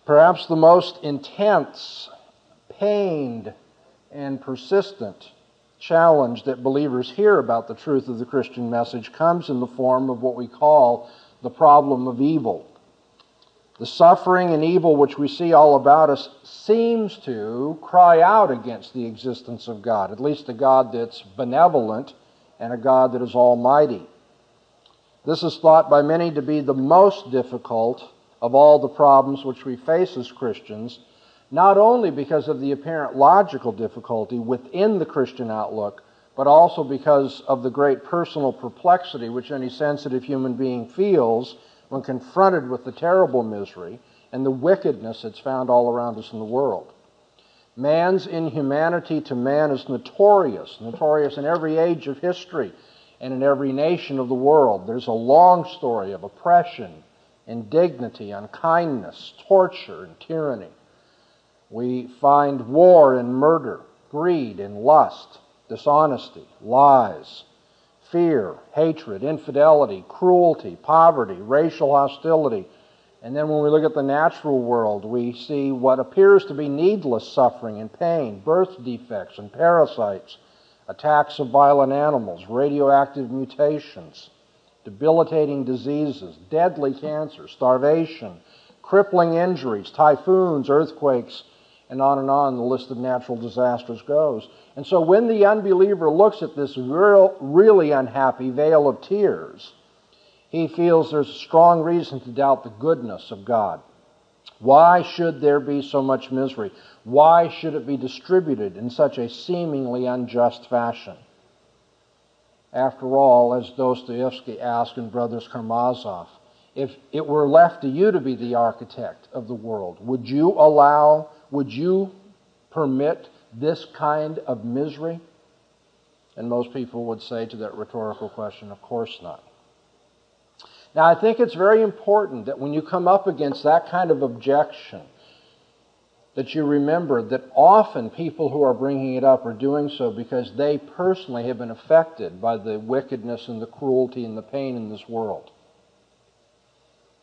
Perhaps the most intense, pained, and persistent challenge that believers hear about the truth of the Christian message comes in the form of what we call the problem of evil. The suffering and evil which we see all about us seems to cry out against the existence of God, at least a God that's benevolent and a God that is almighty. This is thought by many to be the most difficult of all the problems which we face as Christians, not only because of the apparent logical difficulty within the Christian outlook, but also because of the great personal perplexity which any sensitive human being feels when confronted with the terrible misery and the wickedness that's found all around us in the world. Man's inhumanity to man is notorious in every age of history and in every nation of the world. There's a long story of oppression, indignity, unkindness, torture, and tyranny. We find war and murder, greed and lust, dishonesty, lies, fear, hatred, infidelity, cruelty, poverty, racial hostility. And then when we look at the natural world, we see what appears to be needless suffering and pain, birth defects and parasites, attacks of violent animals, radioactive mutations, debilitating diseases, deadly cancer, starvation, crippling injuries, typhoons, earthquakes, and on the list of natural disasters goes. And so when the unbeliever looks at this really unhappy vale of tears, he feels there's a strong reason to doubt the goodness of God. Why should there be so much misery? Why should it be distributed in such a seemingly unjust fashion? After all, as Dostoevsky asked in Brothers Karamazov, if it were left to you to be the architect of the world, would you permit this kind of misery? And most people would say to that rhetorical question, of course not. Now, I think it's very important that when you come up against that kind of objection, that you remember that often people who are bringing it up are doing so because they personally have been affected by the wickedness and the cruelty and the pain in this world.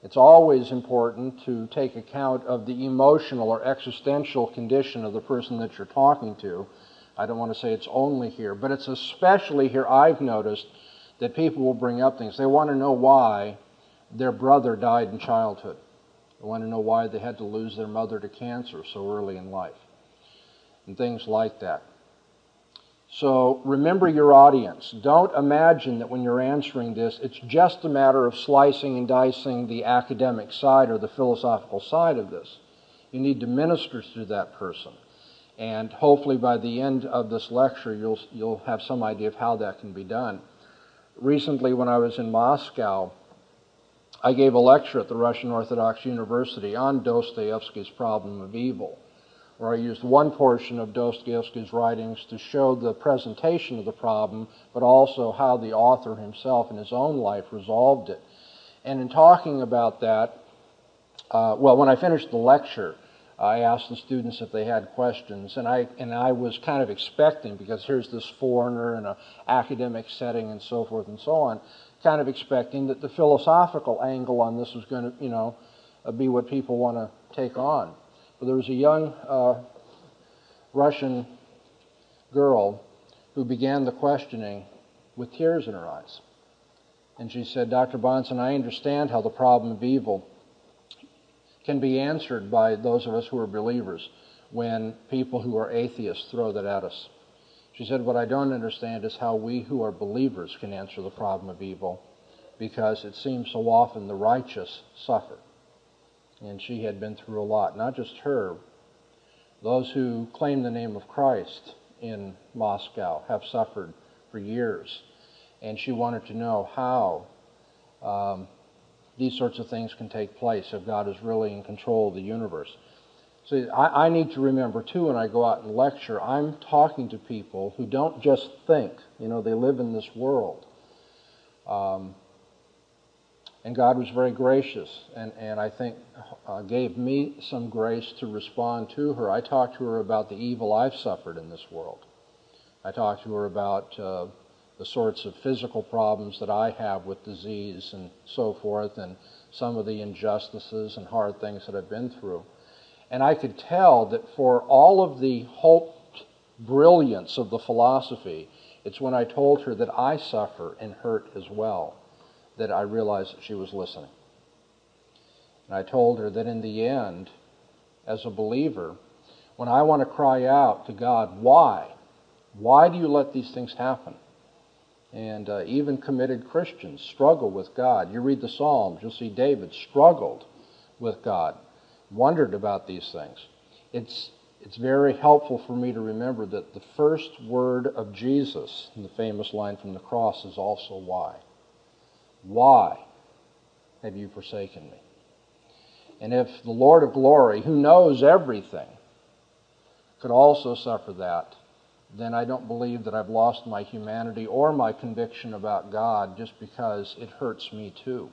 It's always important to take account of the emotional or existential condition of the person that you're talking to. I don't want to say it's only here, but it's especially here I've noticed that people will bring up things. They want to know why their brother died in childhood. They want to know why they had to lose their mother to cancer so early in life, and things like that. So remember your audience. Don't imagine that when you're answering this, it's just a matter of slicing and dicing the academic side or the philosophical side of this. You need to minister to that person. And hopefully by the end of this lecture, you'll have some idea of how that can be done. Recently, when I was in Moscow, I gave a lecture at the Russian Orthodox University on Dostoevsky's Problem of Evil, where I used one portion of Dostoevsky's writings to show the presentation of the problem, but also how the author himself in his own life resolved it. And in talking about that, when I finished the lecture, I asked the students if they had questions, and I was kind of expecting, because here's this foreigner in an academic setting and so forth and so on, kind of expecting that the philosophical angle on this was going to be what people want to take on. But there was a young Russian girl who began the questioning with tears in her eyes. And she said, Dr. Bahnsen, I understand how the problem of evil can be answered by those of us who are believers when people who are atheists throw that at us. She said, what I don't understand is how we who are believers can answer the problem of evil, because it seems so often the righteous suffer. And she had been through a lot. Not just her. Those who claim the name of Christ in Moscow have suffered for years. And she wanted to know how these sorts of things can take place if God is really in control of the universe. See, I need to remember, too, when I go out and lecture, I'm talking to people who don't just think. They live in this world. And God was very gracious, and I think gave me some grace to respond to her. I talked to her about the evil I've suffered in this world. I talked to her about the sorts of physical problems that I have with disease and so forth, and some of the injustices and hard things that I've been through. And I could tell that for all of the hoped brilliance of the philosophy, it's when I told her that I suffer and hurt as well that I realized that she was listening. And I told her that in the end, as a believer, when I want to cry out to God, why? Why do you let these things happen? And even committed Christians struggle with God. You read the Psalms, you'll see David struggled with God, wondered about these things. It's very helpful for me to remember that the first word of Jesus, in the famous line from the cross, is also why. Why have you forsaken me? And if the Lord of glory, who knows everything, could also suffer that, then I don't believe that I've lost my humanity or my conviction about God just because it hurts me too.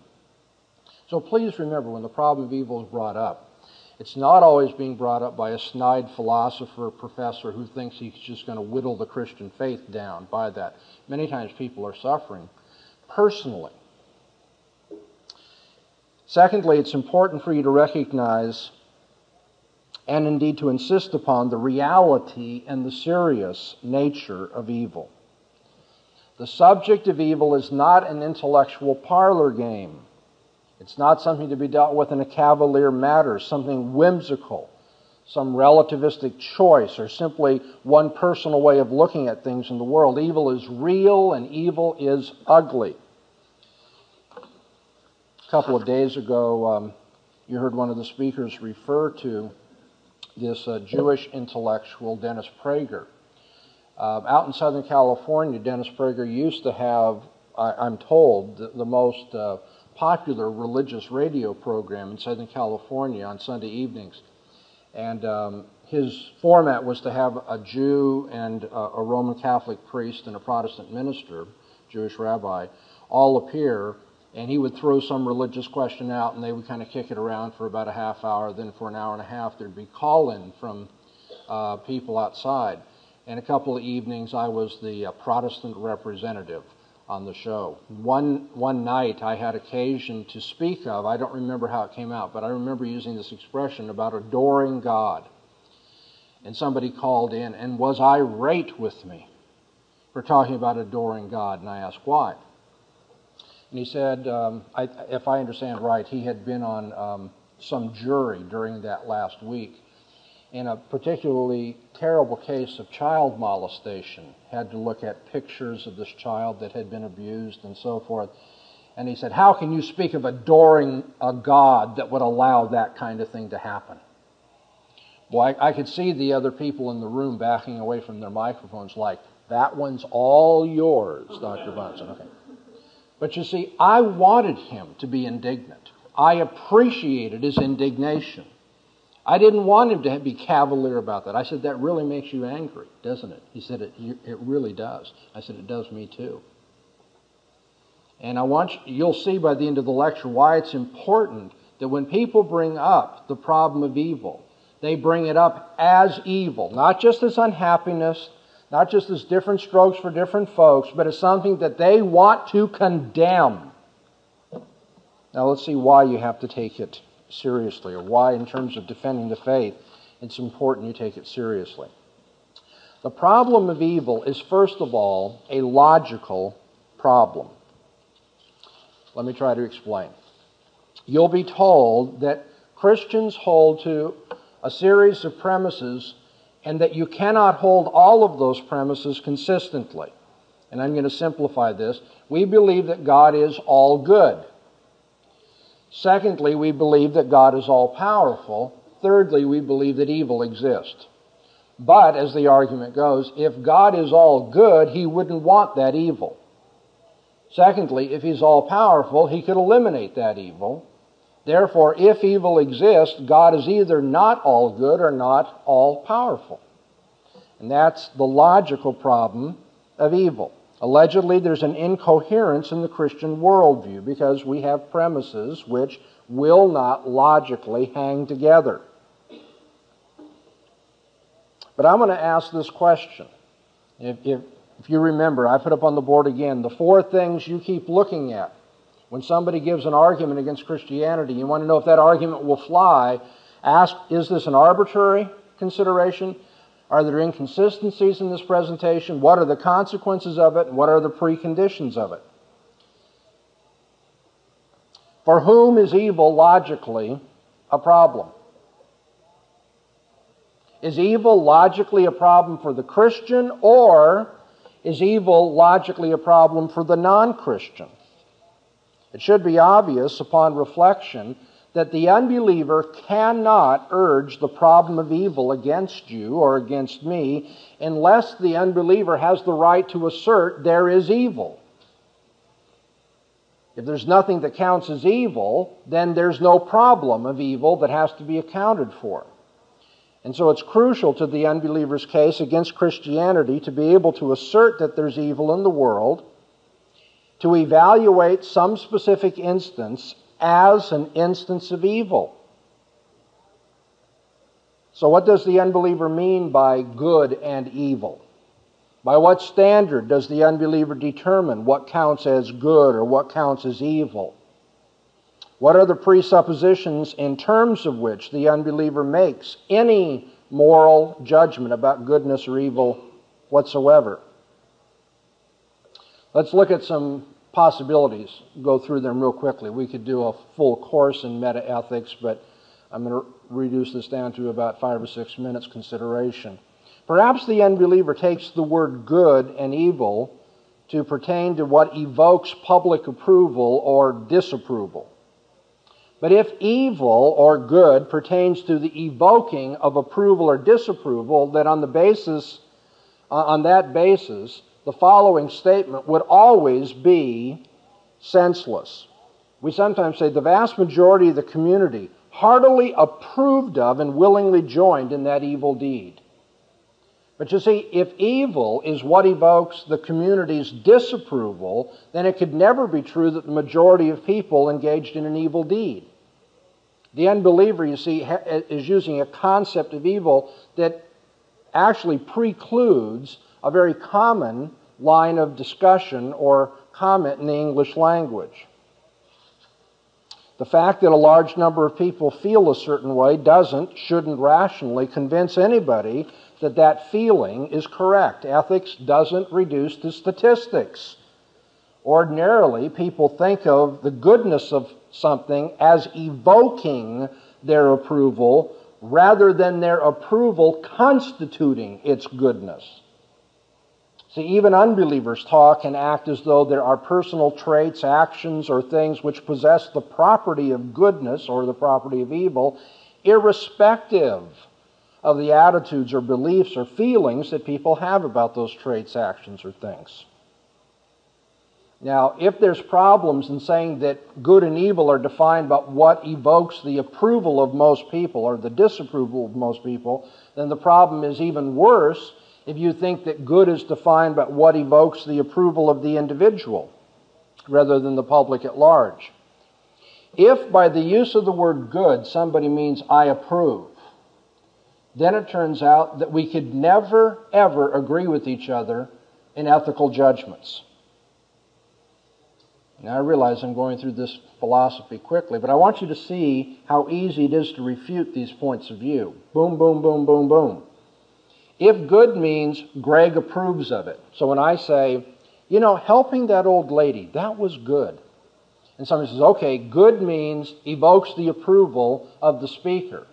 So please remember, when the problem of evil is brought up, it's not always being brought up by a snide philosopher or professor who thinks he's just going to whittle the Christian faith down by that. Many times people are suffering personally. Secondly, it's important for you to recognize and indeed to insist upon the reality and the serious nature of evil. The subject of evil is not an intellectual parlor game. It's not something to be dealt with in a cavalier manner, something whimsical, some relativistic choice, or simply one personal way of looking at things in the world. Evil is real and evil is ugly. A couple of days ago, you heard one of the speakers refer to this Jewish intellectual, Dennis Prager. Out in Southern California, Dennis Prager used to have, I'm told, the most popular religious radio program in Southern California on Sunday evenings. And his format was to have a Jew and a Roman Catholic priest and a Protestant minister, Jewish rabbi, all appear, and he would throw some religious question out, and they would kind of kick it around for about a half hour. Then for an hour and a half, there'd be call-in from people outside. And a couple of evenings, I was the Protestant representative on the show. One night, I had occasion to speak of, I don't remember how it came out, but I remember using this expression about adoring God. And somebody called in and was irate with me for talking about adoring God, and I asked why. And he said, if I understand right, he had been on some jury during that last week in a particularly terrible case of child molestation. Had to look at pictures of this child that had been abused and so forth. And he said, how can you speak of adoring a God that would allow that kind of thing to happen? Well, I could see the other people in the room backing away from their microphones like, that one's all yours, Dr. Bahnsen. Okay. But you see, I wanted him to be indignant. I appreciated his indignation. I didn't want him to be cavalier about that. I said, that really makes you angry, doesn't it? He said, it really does. I said, it does me too. And you'll see by the end of the lecture why it's important that when people bring up the problem of evil, they bring it up as evil, not just as unhappiness, not just as different strokes for different folks, but as something that they want to condemn. Now let's see why you have to take it seriously, or why, in terms of defending the faith, it's important you take it seriously. The problem of evil is, first of all, a logical problem. Let me try to explain. You'll be told that Christians hold to a series of premises and that you cannot hold all of those premises consistently. And I'm going to simplify this. We believe that God is all good. Secondly, we believe that God is all-powerful. Thirdly, we believe that evil exists. But, as the argument goes, if God is all good, He wouldn't want that evil. Secondly, if He's all-powerful, He could eliminate that evil. Therefore, if evil exists, God is either not all good or not all-powerful. And that's the logical problem of evil. Allegedly, there's an incoherence in the Christian worldview because we have premises which will not logically hang together. But I'm going to ask this question. If you remember, I put up on the board again the 4 things you keep looking at. When somebody gives an argument against Christianity, you want to know if that argument will fly. Ask, is this an arbitrary consideration? Are there inconsistencies in this presentation? What are the consequences of it? And what are the preconditions of it? For whom is evil logically a problem? Is evil logically a problem for the Christian, or is evil logically a problem for the non-Christian? It should be obvious upon reflection that the unbeliever cannot urge the problem of evil against you or against me unless the unbeliever has the right to assert there is evil. If there's nothing that counts as evil, then there's no problem of evil that has to be accounted for. And so it's crucial to the unbeliever's case against Christianity to be able to assert that there's evil in the world, to evaluate some specific instance as an instance of evil. So what does the unbeliever mean by good and evil? By what standard does the unbeliever determine what counts as good or what counts as evil? What are the presuppositions in terms of which the unbeliever makes any moral judgment about goodness or evil whatsoever? Let's look at some possibilities, go through them real quickly. We could do a full course in meta-ethics, but I'm going to reduce this down to about 5 or 6 minutes consideration. Perhaps the unbeliever takes the word good and evil to pertain to what evokes public approval or disapproval. But if evil or good pertains to the evoking of approval or disapproval, then on that basis, the following statement would always be senseless. We sometimes say the vast majority of the community heartily approved of and willingly joined in that evil deed. But you see, if evil is what evokes the community's disapproval, then it could never be true that the majority of people engaged in an evil deed. The unbeliever, you see, is using a concept of evil that actually precludes a very common line of discussion or comment in the English language. The fact that a large number of people feel a certain way shouldn't rationally convince anybody that that feeling is correct. Ethics doesn't reduce to statistics. Ordinarily, people think of the goodness of something as evoking their approval rather than their approval constituting its goodness. See, even unbelievers talk and act as though there are personal traits, actions, or things which possess the property of goodness or the property of evil, irrespective of the attitudes or beliefs or feelings that people have about those traits, actions, or things. Now, if there's problems in saying that good and evil are defined by what evokes the approval of most people or the disapproval of most people, then the problem is even worse if you think that good is defined by what evokes the approval of the individual rather than the public at large. If by the use of the word good somebody means I approve, then it turns out that we could never, ever agree with each other in ethical judgments. Now, I realize I'm going through this philosophy quickly, but I want you to see how easy it is to refute these points of view. Boom, boom, boom, boom, boom. If good means Greg approves of it, so when I say, you know, helping that old lady, that was good. And somebody says, okay, good means evokes the approval of the speaker.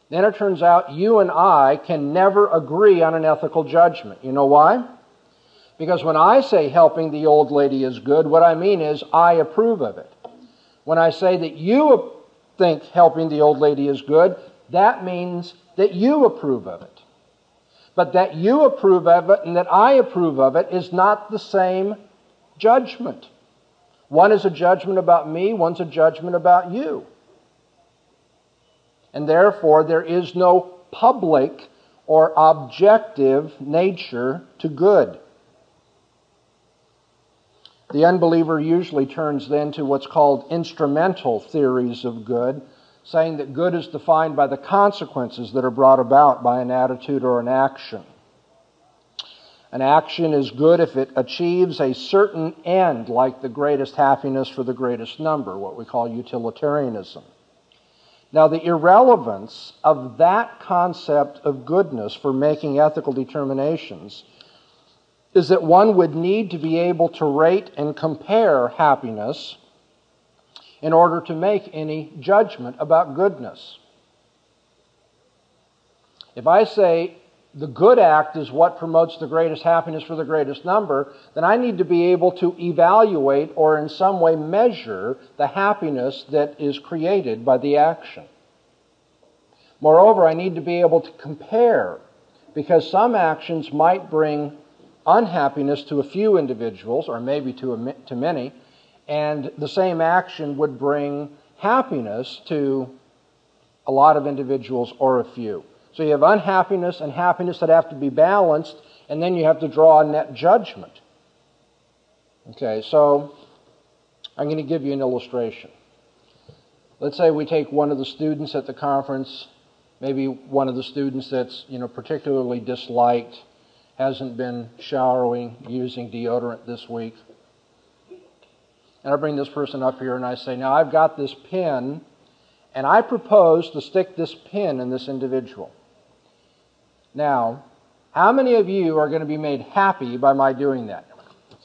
Then it turns out you and I can never agree on an ethical judgment. You know why? Because when I say helping the old lady is good, what I mean is I approve of it. When I say that you think helping the old lady is good, that means that you approve of it. But that you approve of it and that I approve of it is not the same judgment. One is a judgment about me, one's a judgment about you. And therefore, there is no public or objective nature to good. The unbeliever usually turns then to what's called instrumental theories of good, saying that good is defined by the consequences that are brought about by an attitude or an action. An action is good if it achieves a certain end, like the greatest happiness for the greatest number, what we call utilitarianism. Now, the irrelevance of that concept of goodness for making ethical determinations is that one would need to be able to rate and compare happiness in order to make any judgment about goodness. If I say the good act is what promotes the greatest happiness for the greatest number, then I need to be able to evaluate or in some way measure the happiness that is created by the action. Moreover, I need to be able to compare, because some actions might bring unhappiness to a few individuals, or maybe to many, and the same action would bring happiness to a lot of individuals or a few. So you have unhappiness and happiness that have to be balanced, and then you have to draw a net judgment. Okay, so I'm going to give you an illustration. Let's say we take one of the students at the conference, maybe one of the students that's particularly disliked, hasn't been showering, using deodorant this week. And I bring this person up here and I say, now I've got this pin, and I propose to stick this pin in this individual. Now, how many of you are going to be made happy by my doing that?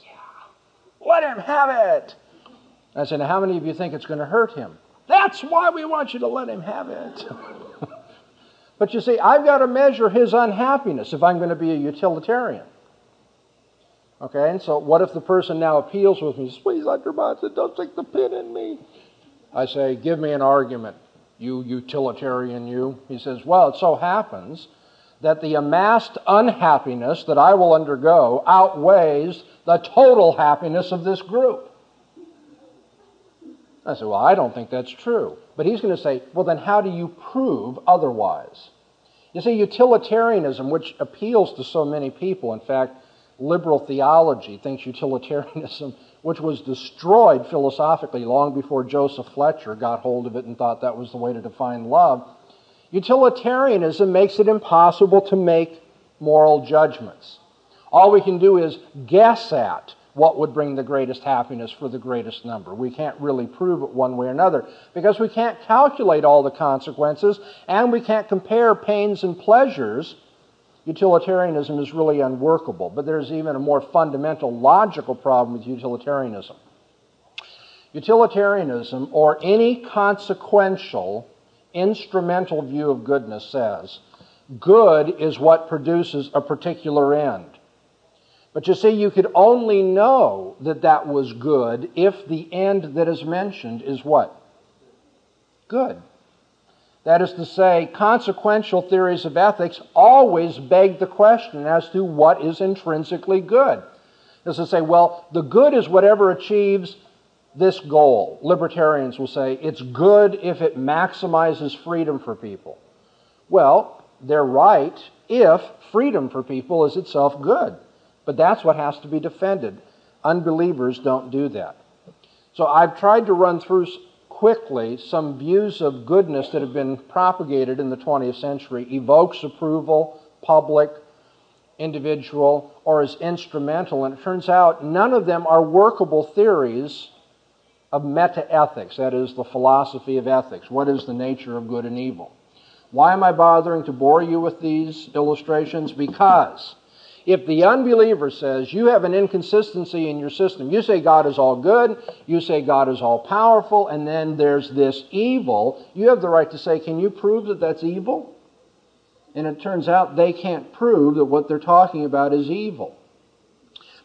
Yeah, let him have it. I said, now how many of you think it's going to hurt him? That's why we want you to let him have it. But you see, I've got to measure his unhappiness if I'm going to be a utilitarian. Okay, and so what if the person now appeals with me, says, please, Dr. Bahnsen, don't stick the pin in me. I say, give me an argument, you utilitarian you. He says, well, it so happens that the amassed unhappiness that I will undergo outweighs the total happiness of this group. I said, well, I don't think that's true. But he's going to say, well, then how do you prove otherwise? You see, utilitarianism, which appeals to so many people, in fact, liberal theology thinks utilitarianism, which was destroyed philosophically long before Joseph Fletcher got hold of it and thought that was the way to define love, utilitarianism makes it impossible to make moral judgments. All we can do is guess at what would bring the greatest happiness for the greatest number. We can't really prove it one way or another because we can't calculate all the consequences and we can't compare pains and pleasures. Utilitarianism is really unworkable, but there's even a more fundamental logical problem with utilitarianism. Utilitarianism, or any consequential, instrumental view of goodness, says good is what produces a particular end. But you see, you could only know that that was good if the end that is mentioned is what? Good. That is to say, consequential theories of ethics always beg the question as to what is intrinsically good. As to say, well, the good is whatever achieves this goal. Libertarians will say, it's good if it maximizes freedom for people. Well, they're right if freedom for people is itself good. But that's what has to be defended. Unbelievers don't do that. So I've tried to run through quickly some views of goodness that have been propagated in the 20th century, evokes approval, public, individual, or is instrumental. And it turns out none of them are workable theories of meta-ethics, that is, the philosophy of ethics. What is the nature of good and evil? Why am I bothering to bore you with these illustrations? Because if the unbeliever says, you have an inconsistency in your system, you say God is all good, you say God is all powerful, and then there's this evil, you have the right to say, can you prove that that's evil? And it turns out they can't prove that what they're talking about is evil.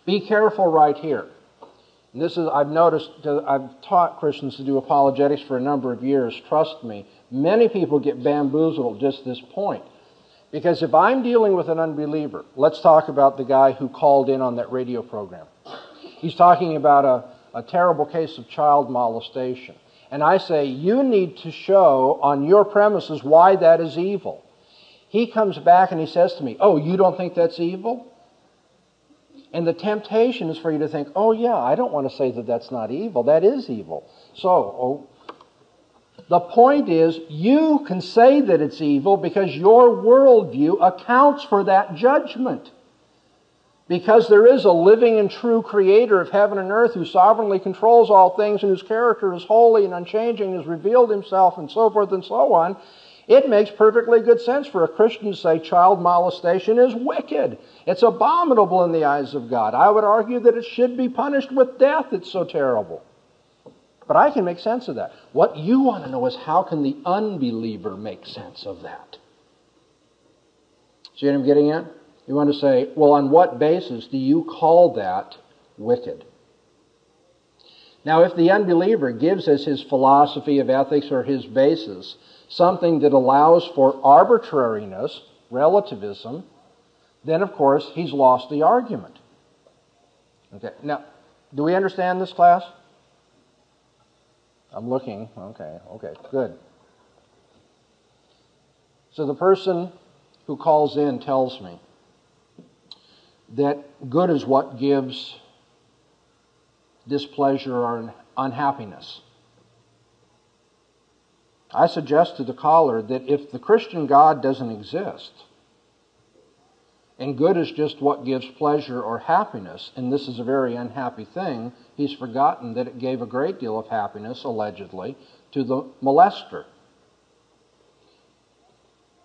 Be careful right here. And this is, I've noticed, I've taught Christians to do apologetics for a number of years, trust me. Many people get bamboozled at just this point. Because if I'm dealing with an unbeliever, let's talk about the guy who called in on that radio program. He's talking about a terrible case of child molestation. And I say, you need to show on your premises why that is evil. He comes back and he says to me, oh, you don't think that's evil? And the temptation is for you to think, oh yeah, I don't want to say that that's not evil. That is evil. So, the point is, you can say that it's evil because your worldview accounts for that judgment. Because there is a living and true creator of heaven and earth who sovereignly controls all things and whose character is holy and unchanging and has revealed himself and so forth and so on, it makes perfectly good sense for a Christian to say child molestation is wicked. It's abominable in the eyes of God. I would argue that it should be punished with death. It's so terrible. But I can make sense of that. What you want to know is how can the unbeliever make sense of that? See what I'm getting at? You want to say, well, on what basis do you call that wicked? Now, if the unbeliever gives us his philosophy of ethics or his basis, something that allows for arbitrariness, relativism, then, of course, he's lost the argument. Okay. Now, do we understand this, class? I'm looking. Okay, good. So the person who calls in tells me that good is what gives displeasure or unhappiness. I suggest to the caller that if the Christian God doesn't exist, and good is just what gives pleasure or happiness, and this is a very unhappy thing, he's forgotten that it gave a great deal of happiness, allegedly, to the molester.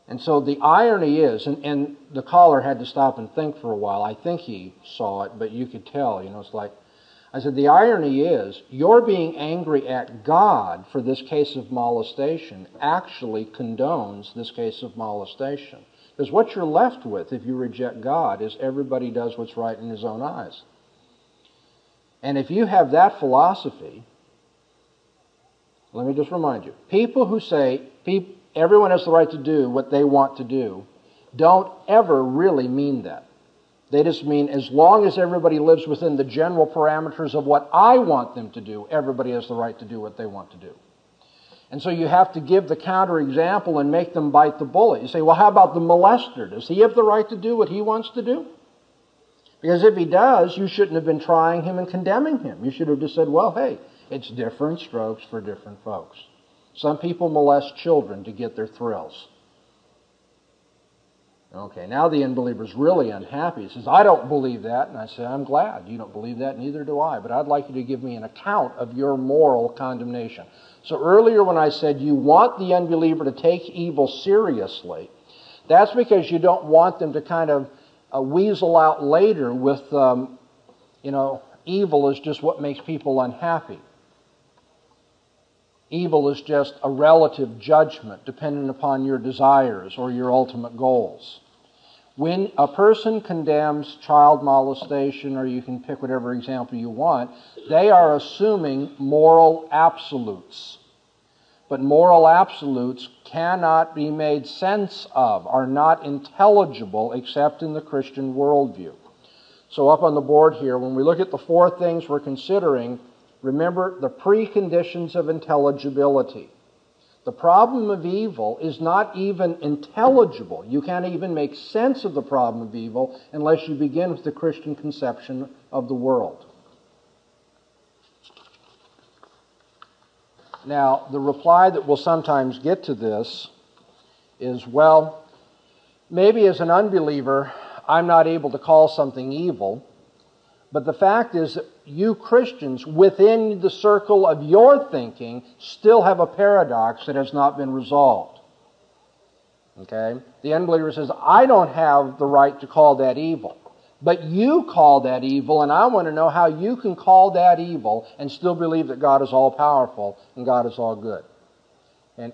And so the irony is, and the caller had to stop and think for a while. I think he saw it, but you could tell, it's like, I said, the irony is, your being angry at God for this case of molestation actually condones this case of molestation. Because what you're left with if you reject God is everybody does what's right in his own eyes. And if you have that philosophy, let me just remind you, people who say everyone has the right to do what they want to do don't ever really mean that. They just mean as long as everybody lives within the general parameters of what I want them to do, everybody has the right to do what they want to do. And so you have to give the counterexample and make them bite the bullet. You say, well, how about the molester? Does he have the right to do what he wants to do? Because if he does, you shouldn't have been trying him and condemning him. You should have just said, well, hey, it's different strokes for different folks. Some people molest children to get their thrills. Okay, now the unbeliever's really unhappy. He says, I don't believe that. And I say, I'm glad you don't believe that, neither do I. But I'd like you to give me an account of your moral condemnation. So earlier when I said you want the unbeliever to take evil seriously, that's because you don't want them to kind of weasel out later with, evil is just what makes people unhappy. Evil is just a relative judgment dependent upon your desires or your ultimate goals. When a person condemns child molestation, or you can pick whatever example you want, they are assuming moral absolutes. But moral absolutes cannot be made sense of, are not intelligible except in the Christian worldview. So up on the board here, when we look at the four things we're considering, remember the preconditions of intelligibility. The problem of evil is not even intelligible. You can't even make sense of the problem of evil unless you begin with the Christian conception of the world. Now, the reply that we'll sometimes get to this is, well, maybe as an unbeliever, I'm not able to call something evil, but the fact is that you Christians, within the circle of your thinking, still have a paradox that has not been resolved. Okay? The unbeliever says, I don't have the right to call that evil. But you call that evil, and I want to know how you can call that evil and still believe that God is all-powerful and God is all good. And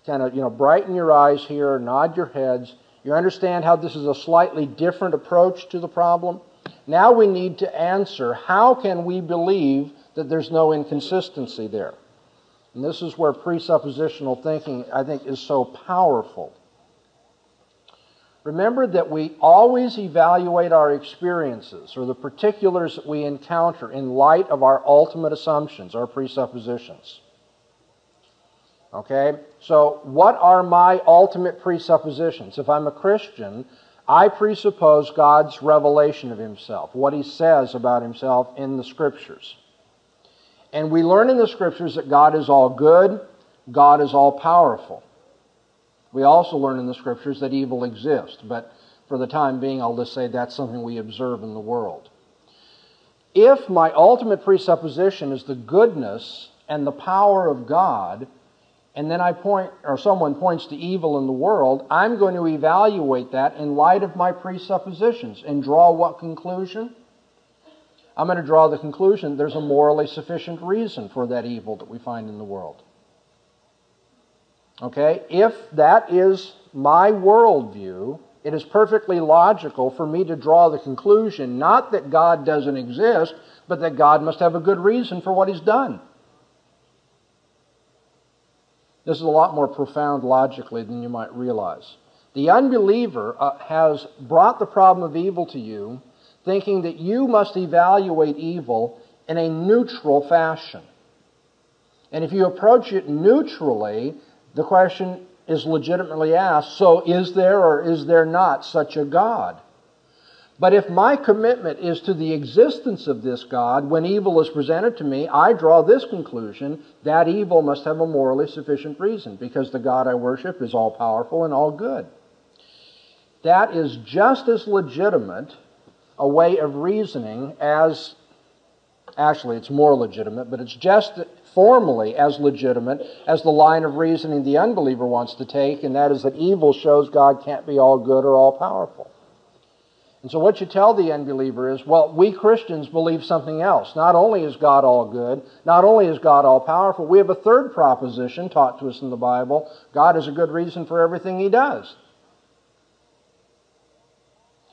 kind of, brighten your eyes here, nod your heads. You understand how this is a slightly different approach to the problem? Now we need to answer, how can we believe that there's no inconsistency there? And this is where presuppositional thinking, I think, is so powerful. Remember that we always evaluate our experiences or the particulars that we encounter in light of our ultimate assumptions, our presuppositions. Okay? So what are my ultimate presuppositions? If I'm a Christian, I presuppose God's revelation of Himself, what He says about Himself in the Scriptures. And we learn in the Scriptures that God is all good, God is all powerful. We also learn in the Scriptures that evil exists, but for the time being, I'll just say that's something we observe in the world. If my ultimate presupposition is the goodness and the power of God, and then someone points to evil in the world, I'm going to evaluate that in light of my presuppositions and draw what conclusion? I'm going to draw the conclusion there's a morally sufficient reason for that evil that we find in the world. Okay? If that is my worldview, it is perfectly logical for me to draw the conclusion, not that God doesn't exist, but that God must have a good reason for what He's done. This is a lot more profound logically than you might realize. The unbeliever has brought the problem of evil to you, thinking that you must evaluate evil in a neutral fashion. And if you approach it neutrally, the question is legitimately asked, so is there or is there not such a God? But if my commitment is to the existence of this God, when evil is presented to me, I draw this conclusion, that evil must have a morally sufficient reason, because the God I worship is all-powerful and all-good. That is just as legitimate a way of reasoning as, actually it's more legitimate, but it's just formally as legitimate as the line of reasoning the unbeliever wants to take, and that is that evil shows God can't be all-good or all-powerful. And so what you tell the unbeliever is, well, we Christians believe something else. Not only is God all good, not only is God all powerful, we have a third proposition taught to us in the Bible. God has a good reason for everything He does.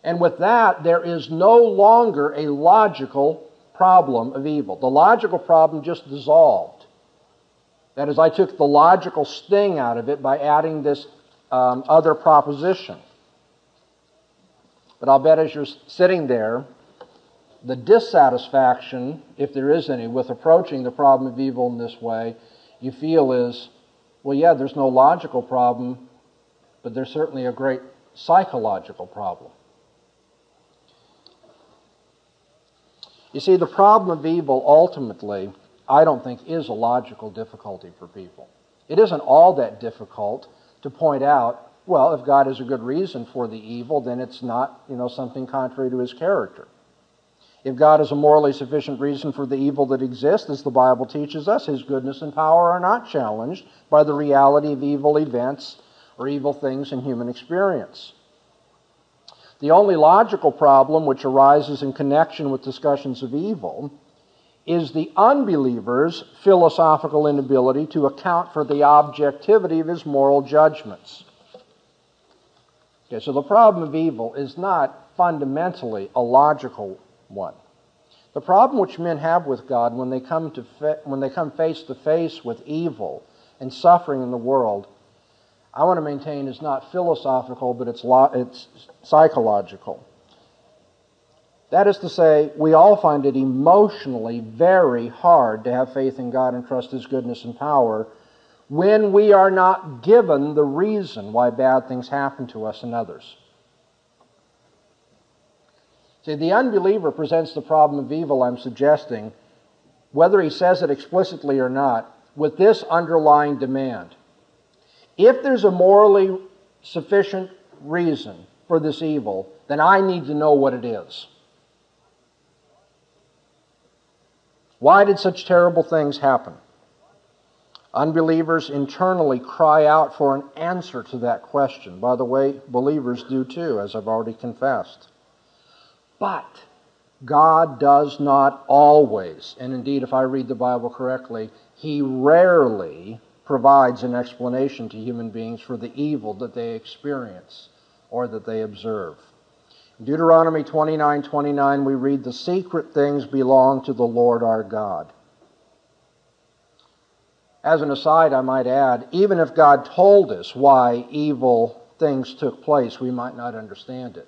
And with that, there is no longer a logical problem of evil. The logical problem just dissolved. That is, I took the logical sting out of it by adding this other proposition. But I'll bet as you're sitting there, the dissatisfaction, if there is any, with approaching the problem of evil in this way, you feel is, well, yeah, there's no logical problem, but there's certainly a great psychological problem. You see, the problem of evil ultimately, I don't think, is a logical difficulty for people. It isn't all that difficult to point out, well, if God has a good reason for the evil, then it's not, something contrary to His character. If God has a morally sufficient reason for the evil that exists, as the Bible teaches us, His goodness and power are not challenged by the reality of evil events or evil things in human experience. The only logical problem which arises in connection with discussions of evil is the unbeliever's philosophical inability to account for the objectivity of his moral judgments. Okay, so the problem of evil is not fundamentally a logical one. The problem which men have with God when they come face to face with evil and suffering in the world, I want to maintain is not philosophical, but it's psychological. That is to say, we all find it emotionally very hard to have faith in God and trust His goodness and power when we are not given the reason why bad things happen to us and others. See, the unbeliever presents the problem of evil I'm suggesting, whether he says it explicitly or not, with this underlying demand. If there's a morally sufficient reason for this evil, then I need to know what it is. Why did such terrible things happen? Unbelievers internally cry out for an answer to that question. By the way, believers do too, as I've already confessed. But God does not always, and indeed if I read the Bible correctly, He rarely provides an explanation to human beings for the evil that they experience or that they observe. In Deuteronomy 29:29 we read, "The secret things belong to the Lord our God." As an aside, I might add, even if God told us why evil things took place, we might not understand it.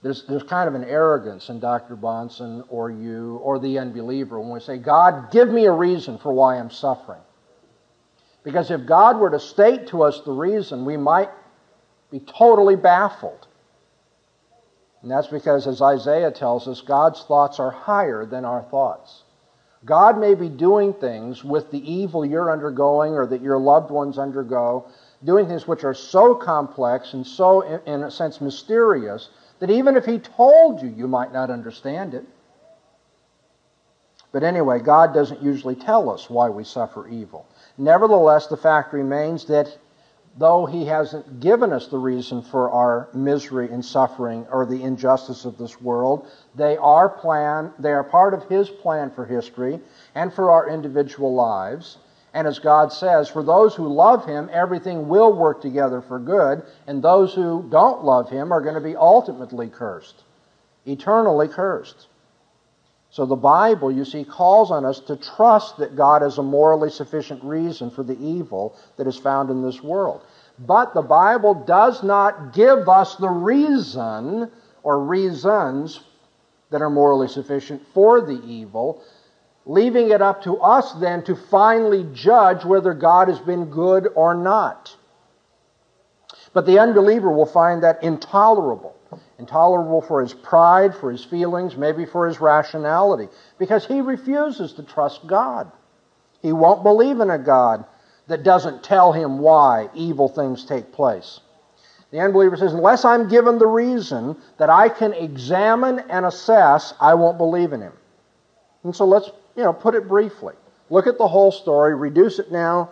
There's kind of an arrogance in Dr. Bahnsen or you or the unbeliever when we say, God, give me a reason for why I'm suffering. Because if God were to state to us the reason, we might be totally baffled. And that's because, as Isaiah tells us, God's thoughts are higher than our thoughts. God may be doing things with the evil you're undergoing or that your loved ones undergo doing things which are so complex and so, in a sense, mysterious, that even if he told you, you might not understand it. But anyway, God doesn't usually tell us why we suffer evil. Nevertheless, the fact remains that though he hasn't given us the reason for our misery and suffering or the injustice of this world, they are part of his plan for history and for our individual lives. And as God says, for those who love him, everything will work together for good, and those who don't love him are going to be ultimately cursed, eternally cursed. So the Bible, you see, calls on us to trust that God has a morally sufficient reason for the evil that is found in this world. But the Bible does not give us the reason or reasons that are morally sufficient for the evil, leaving it up to us then to finally judge whether God has been good or not. But the unbeliever will find that intolerable. Intolerable for his pride, for his feelings, maybe for his rationality, because he refuses to trust God. He won't believe in a God that doesn't tell him why evil things take place. The unbeliever says, unless I'm given the reason that I can examine and assess, I won't believe in him. And so let's put it briefly. Look at the whole story, reduce it now.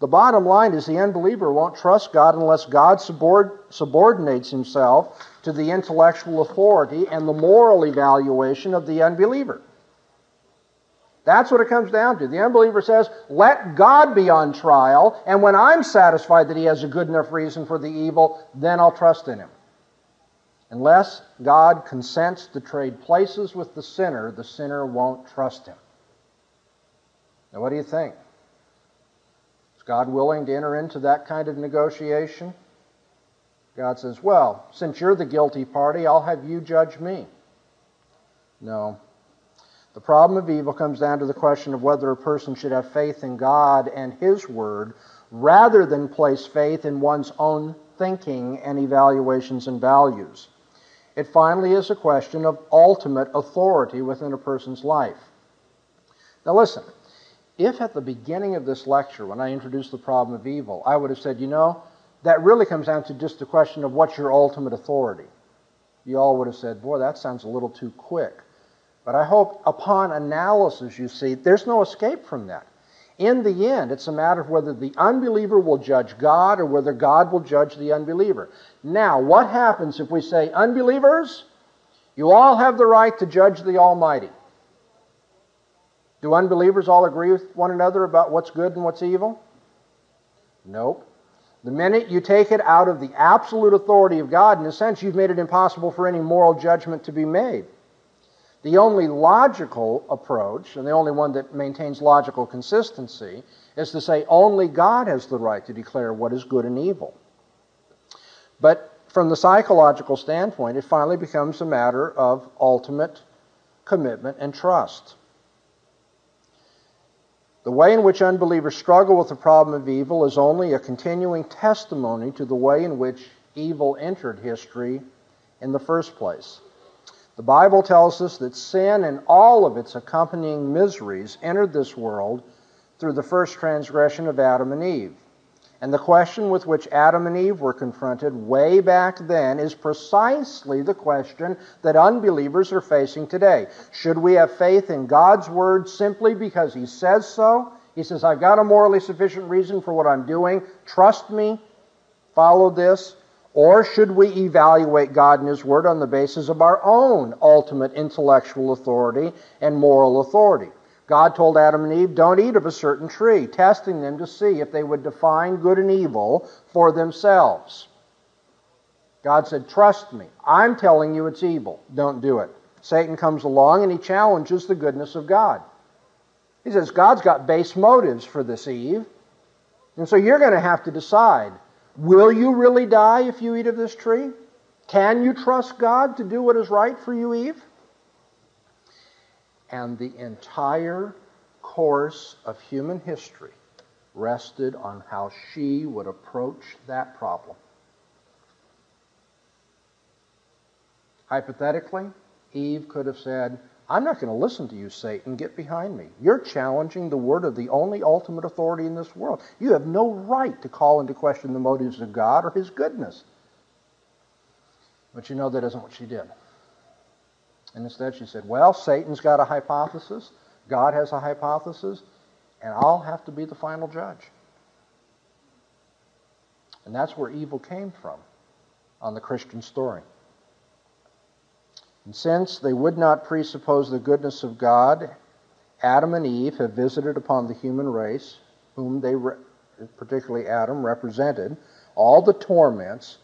The bottom line is the unbeliever won't trust God unless God subordinates himself to the intellectual authority and the moral evaluation of the unbeliever. That's what it comes down to. The unbeliever says, let God be on trial, and when I'm satisfied that he has a good enough reason for the evil, then I'll trust in him. Unless God consents to trade places with the sinner won't trust him. Now what do you think? Is God willing to enter into that kind of negotiation? God says, well, since you're the guilty party, I'll have you judge me. No. The problem of evil comes down to the question of whether a person should have faith in God and his word rather than place faith in one's own thinking and evaluations and values. It finally is a question of ultimate authority within a person's life. Now listen, if at the beginning of this lecture, when I introduced the problem of evil, I would have said, that really comes down to just the question of what's your ultimate authority. You all would have said, boy, that sounds a little too quick. But I hope upon analysis, you see, there's no escape from that. In the end, it's a matter of whether the unbeliever will judge God or whether God will judge the unbeliever. Now, what happens if we say, unbelievers, you all have the right to judge the Almighty? Do unbelievers all agree with one another about what's good and what's evil? Nope. The minute you take it out of the absolute authority of God, in a sense, you've made it impossible for any moral judgment to be made. The only logical approach, and the only one that maintains logical consistency, is to say only God has the right to declare what is good and evil. But from the psychological standpoint, it finally becomes a matter of ultimate commitment and trust. The way in which unbelievers struggle with the problem of evil is only a continuing testimony to the way in which evil entered history in the first place. The Bible tells us that sin and all of its accompanying miseries entered this world through the first transgression of Adam and Eve. And the question with which Adam and Eve were confronted way back then is precisely the question that unbelievers are facing today. Should we have faith in God's word simply because he says so? He says, I've got a morally sufficient reason for what I'm doing. Trust me. Follow this. Or should we evaluate God and his word on the basis of our own ultimate intellectual authority and moral authority? God told Adam and Eve, don't eat of a certain tree, testing them to see if they would define good and evil for themselves. God said, trust me, I'm telling you it's evil. Don't do it. Satan comes along and he challenges the goodness of God. He says, God's got base motives for this, Eve. And so you're going to have to decide, will you really die if you eat of this tree? Can you trust God to do what is right for you, Eve? And the entire course of human history rested on how she would approach that problem. Hypothetically, Eve could have said, I'm not going to listen to you, Satan. Get behind me. You're challenging the word of the only ultimate authority in this world. You have no right to call into question the motives of God or his goodness. But you know that isn't what she did. And instead she said, well, Satan's got a hypothesis, God has a hypothesis, and I'll have to be the final judge. And that's where evil came from on the Christian story. And since they would not presuppose the goodness of God, Adam and Eve have visited upon the human race, whom they, particularly Adam, represented, all the torments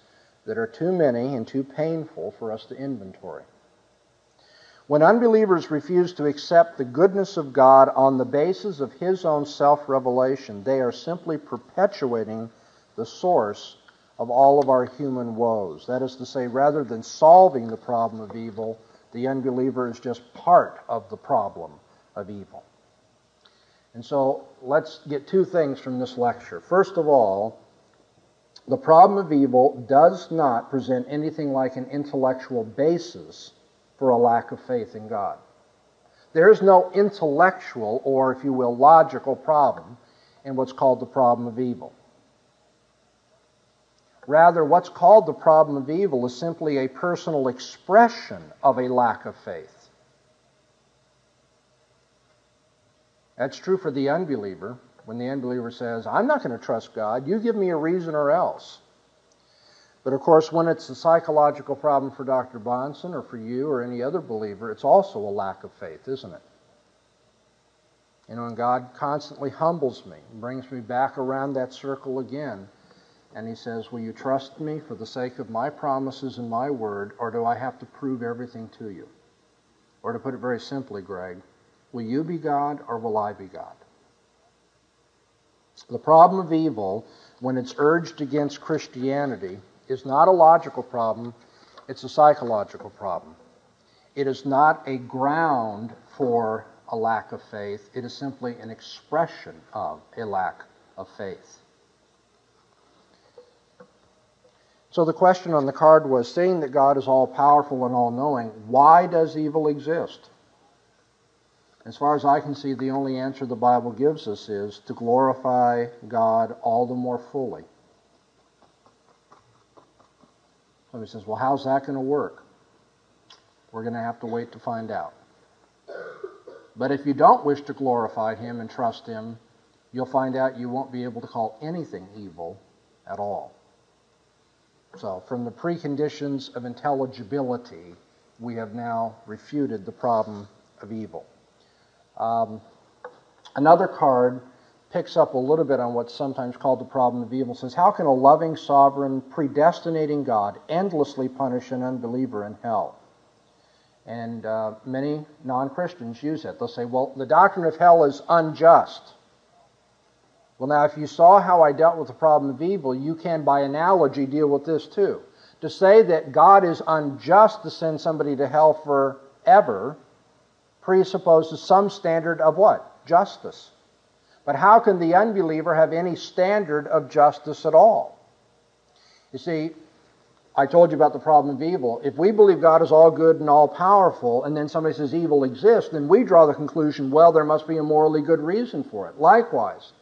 that are too many and too painful for us to inventory. When unbelievers refuse to accept the goodness of God on the basis of his own self-revelation, they are simply perpetuating the source of all of our human woes. That is to say, rather than solving the problem of evil, the unbeliever is just part of the problem of evil. And so let's get two things from this lecture. First of all, the problem of evil does not present anything like an intellectual basis for a lack of faith in God. There is no intellectual or, if you will, logical problem in what's called the problem of evil. Rather, what's called the problem of evil is simply a personal expression of a lack of faith. That's true for the unbeliever. When the unbeliever says, I'm not going to trust God, you give me a reason or else. But of course, when it's a psychological problem for Dr. Bahnsen or for you or any other believer, it's also a lack of faith, isn't it? You know, and God constantly humbles me and brings me back around that circle again. And he says, will you trust me for the sake of my promises and my word, or do I have to prove everything to you? Or to put it very simply, Greg, will you be God or will I be God? The problem of evil, when it's urged against Christianity, is not a logical problem, it's a psychological problem. It is not a ground for a lack of faith, it is simply an expression of a lack of faith. So the question on the card was, seeing that God is all-powerful and all-knowing, why does evil exist? As far as I can see, the only answer the Bible gives us is to glorify God all the more fully. Somebody says, well, how's that going to work? We're going to have to wait to find out. But if you don't wish to glorify him and trust him, you'll find out you won't be able to call anything evil at all. So, from the preconditions of intelligibility, we have now refuted the problem of evil. Another card picks up a little bit on what's sometimes called the problem of evil. It says, how can a loving, sovereign, predestinating God endlessly punish an unbeliever in hell? And many non-Christians use it. They'll say, well, the doctrine of hell is unjust. Well, now, if you saw how I dealt with the problem of evil, you can, by analogy, deal with this too. To say that God is unjust to send somebody to hell forever presupposes some standard of what? Justice. But how can the unbeliever have any standard of justice at all? You see, I told you about the problem of evil. If we believe God is all good and all powerful, and then somebody says evil exists, then we draw the conclusion, well, there must be a morally good reason for it. Likewise,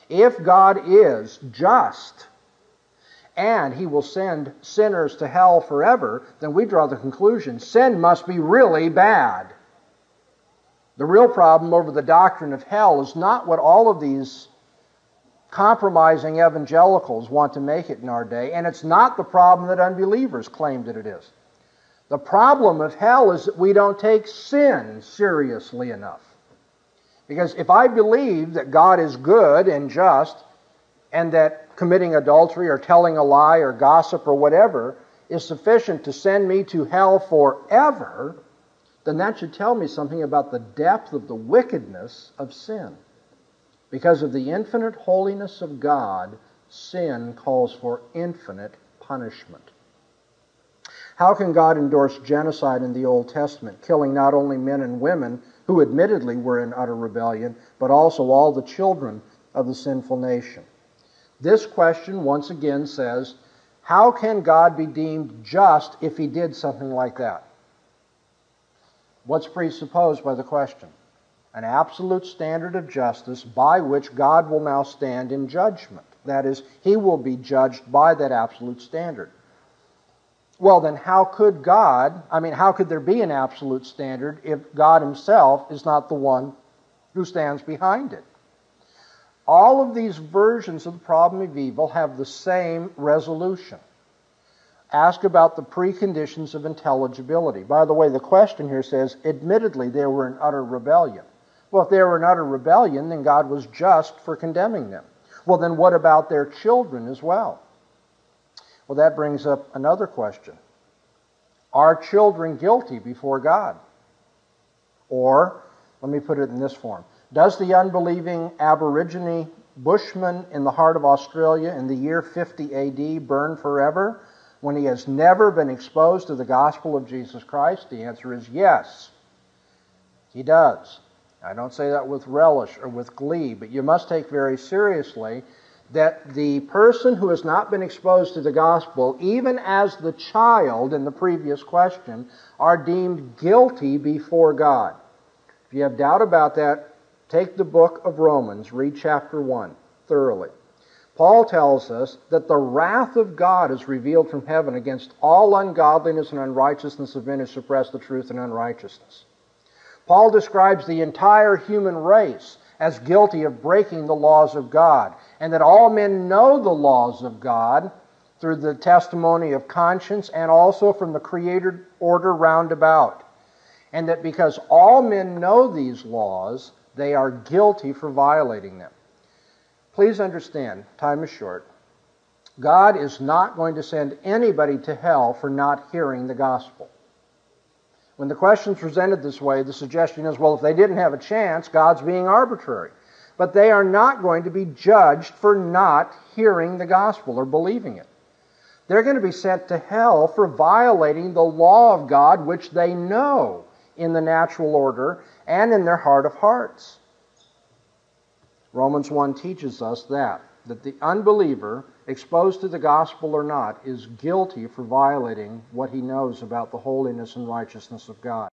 if God is just and he will send sinners to hell forever, then we draw the conclusion sin must be really bad. The real problem over the doctrine of hell is not what all of these compromising evangelicals want to make it in our day, and it's not the problem that unbelievers claim that it is. The problem of hell is that we don't take sin seriously enough. Because if I believe that God is good and just, and that committing adultery or telling a lie or gossip or whatever is sufficient to send me to hell forever, then that should tell me something about the depth of the wickedness of sin. Because of the infinite holiness of God, sin calls for infinite punishment. How can God endorse genocide in the Old Testament, killing not only men and women who admittedly were in utter rebellion, but also all the children of the sinful nation? This question once again says, how can God be deemed just if he did something like that? What's presupposed by the question? An absolute standard of justice by which God will now stand in judgment. That is, he will be judged by that absolute standard. Well, then how could there be an absolute standard if God himself is not the one who stands behind it? All of these versions of the problem of evil have the same resolution. Ask about the preconditions of intelligibility. By the way, the question here says, admittedly, they were in utter rebellion. Well, if they were in utter rebellion, then God was just for condemning them. Well, then what about their children as well? Well, that brings up another question. Are children guilty before God? Or, let me put it in this form. Does the unbelieving Aborigine bushman in the heart of Australia in the year 50 A.D. burn forever when he has never been exposed to the gospel of Jesus Christ? The answer is yes, he does. I don't say that with relish or with glee, but you must take very seriously that the person who has not been exposed to the gospel, even as the child in the previous question, are deemed guilty before God. If you have doubt about that, take the book of Romans, read chapter 1 thoroughly. Paul tells us that the wrath of God is revealed from heaven against all ungodliness and unrighteousness of men who suppress the truth in unrighteousness. Paul describes the entire human race as guilty of breaking the laws of God, and that all men know the laws of God through the testimony of conscience and also from the created order round about, and that because all men know these laws, they are guilty for violating them. Please understand, time is short, God is not going to send anybody to hell for not hearing the gospel. When the question is presented this way, the suggestion is, well, if they didn't have a chance, God's being arbitrary. But they are not going to be judged for not hearing the gospel or believing it. They're going to be sent to hell for violating the law of God, which they know in the natural order and in their heart of hearts. Romans 1 teaches us that the unbeliever, exposed to the gospel or not, is guilty for violating what he knows about the holiness and righteousness of God.